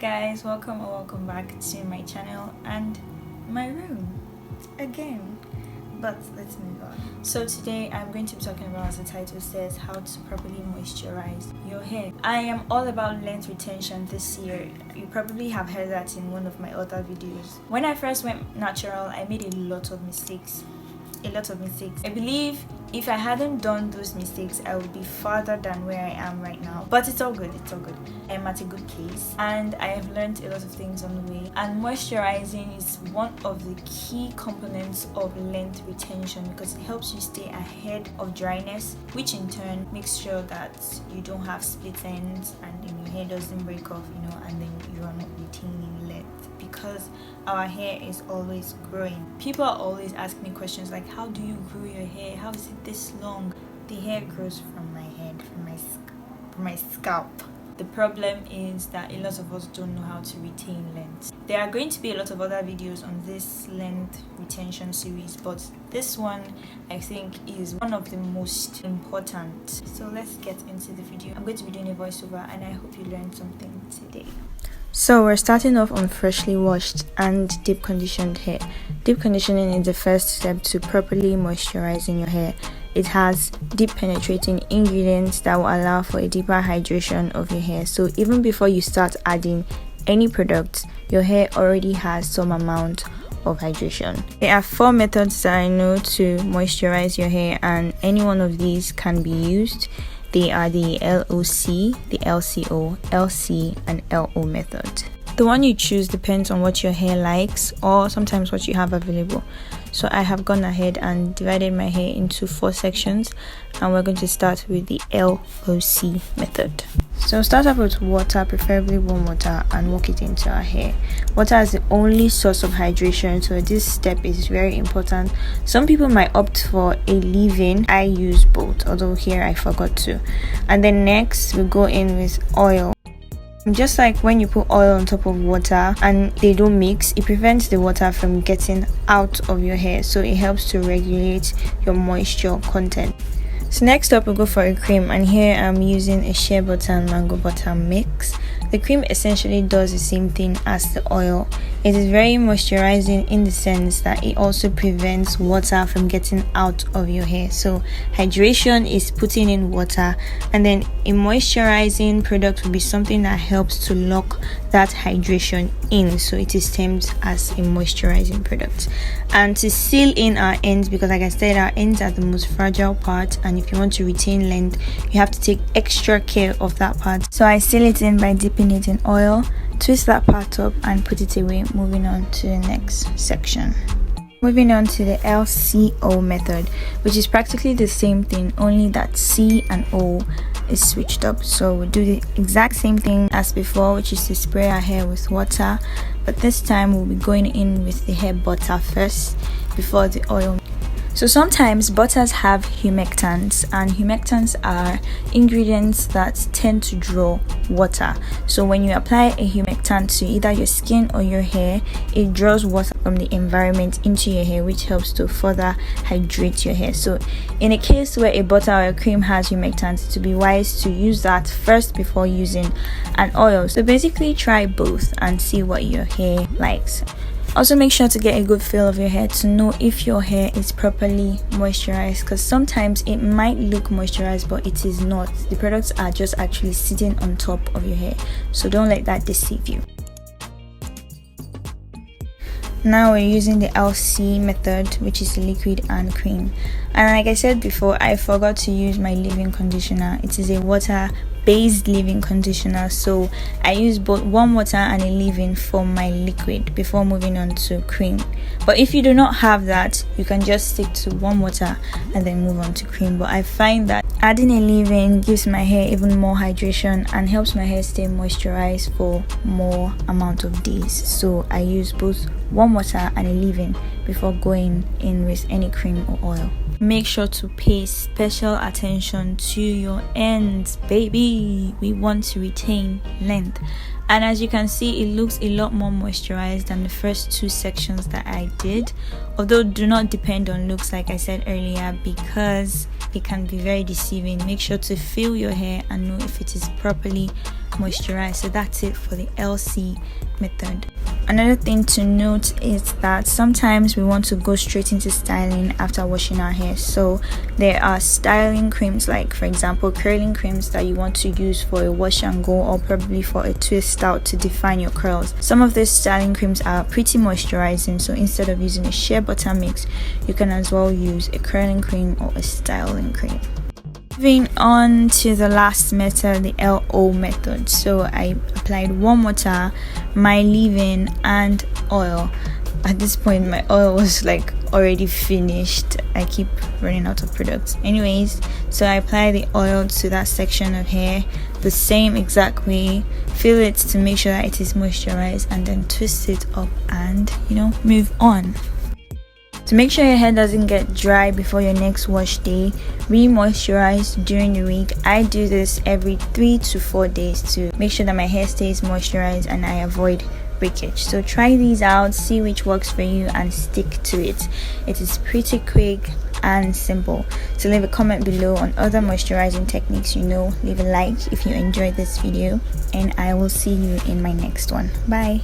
guys, welcome or welcome back to my channel and my room again. But let's move on. So today I'm going to be talking about, as the title says, how to properly moisturize your hair. I am all about length retention this year. You probably have heard that in one of my other videos. When I first went natural, I made a lot of mistakes. I believe if I hadn't done those mistakes, I would be farther than where I am right now. But it's all good. I'm at a good place and I have learned a lot of things on the way. And moisturizing is one of the key components of length retention because it helps you stay ahead of dryness, which in turn makes sure that you don't have split ends and your hair doesn't break off, and then you are not retaining length. Because our hair is always growing. People are always asking me questions like, how do you grow your hair? How is it this long? The hair grows from my head, from my scalp. The problem is that a lot of us don't know how to retain length. There are going to be a lot of other videos on this length retention series, but this one I think is one of the most important. So let's get into the video. I'm going to be doing a voiceover and I hope you learned something today. So we're starting off on freshly washed and deep conditioned hair. Deep conditioning is the first step to properly moisturizing your hair. It has deep penetrating ingredients that will allow for a deeper hydration of your hair. So even before you start adding any products, your hair already has some amount of hydration. There are 4 methods that I know to moisturize your hair, and any one of these can be used. They are the LOC, the LCO, LC, and LO method. The one you choose depends on what your hair likes or sometimes what you have available. So I have gone ahead and divided my hair into 4 sections, and we're going to start with the LOC method. So start off with water, preferably warm water, and work it into our hair. Water is the only source of hydration, so this step is very important. Some people might opt for a leave-in. I use both, although here I forgot to. And then next we go in with oil. Just like when you put oil on top of water and they don't mix, it prevents the water from getting out of your hair, so it helps to regulate your moisture content. So next up we'll go for a cream, and here I'm using a shea butter and mango butter mix. The cream essentially does the same thing as the oil. It is very moisturizing in the sense that it also prevents water from getting out of your hair. So hydration is putting in water, and then a moisturizing product will be something that helps to lock that hydration in, so it is termed as a moisturizing product. And to seal in our ends, because like I said, our ends are the most fragile part, and if you want to retain length, you have to take extra care of that part. So I seal it in by dipping it in oil, twist that part up and put it away. Moving on to the next section. Moving on to the LCO method, which is practically the same thing, only that C and O is switched up. So we'll do the exact same thing as before, which is to spray our hair with water, but this time we'll be going in with the hair butter first before the oil. So sometimes butters have humectants, and humectants are ingredients that tend to draw water. So when you apply a humectant to either your skin or your hair, it draws water from the environment into your hair, which helps to further hydrate your hair. So in a case where a butter or a cream has humectants, to be wise to use that first before using an oil. So basically try both and see what your hair likes. Also make sure to get a good feel of your hair to know if your hair is properly moisturized, because sometimes it might look moisturized but it is not. The products are just actually sitting on top of your hair, so don't let that deceive you. Now we're using the LC method, which is the liquid and cream. And like I said before, I forgot to use my leave-in conditioner. It is a water-based leave-in conditioner, so I use both warm water and a leave-in for my liquid before moving on to cream. But if you do not have that, you can just stick to warm water and then move on to cream. But I find that adding a leave-in gives my hair even more hydration and helps my hair stay moisturized for more amount of days. So I use both warm water and a leave-in before going in with any cream or oil. Make sure to pay special attention to your ends, baby. We want to retain length. And as you can see, it looks a lot more moisturized than the first 2 sections that I did. Although do not depend on looks, like I said earlier, because it can be very deceiving. Make sure to feel your hair and know if it is properly moisturize. So that's it for the Lco method. Another thing to note is that sometimes we want to go straight into styling after washing our hair. So there are styling creams, like for example curling creams, that you want to use for a wash and go, or probably for a twist out to define your curls. Some of these styling creams are pretty moisturizing, so instead of using a shea butter mix, you can as well use a curling cream or a styling cream. Moving on to the last method, the Lco method. So I applied warm water, my leave-in, and oil. At this point my oil was like already finished. I keep running out of products. Anyways, so I apply the oil to that section of hair the same exact way, feel it to make sure that it is moisturized, and then twist it up and move on. To make sure your hair doesn't get dry before your next wash day, re-moisturize during the week. I do this every 3 to 4 days to make sure that my hair stays moisturized and I avoid breakage. So try these out, see which works for you, and stick to it. It is pretty quick and simple. So leave a comment below on other moisturizing techniques leave a like if you enjoyed this video, and I will see you in my next one. Bye.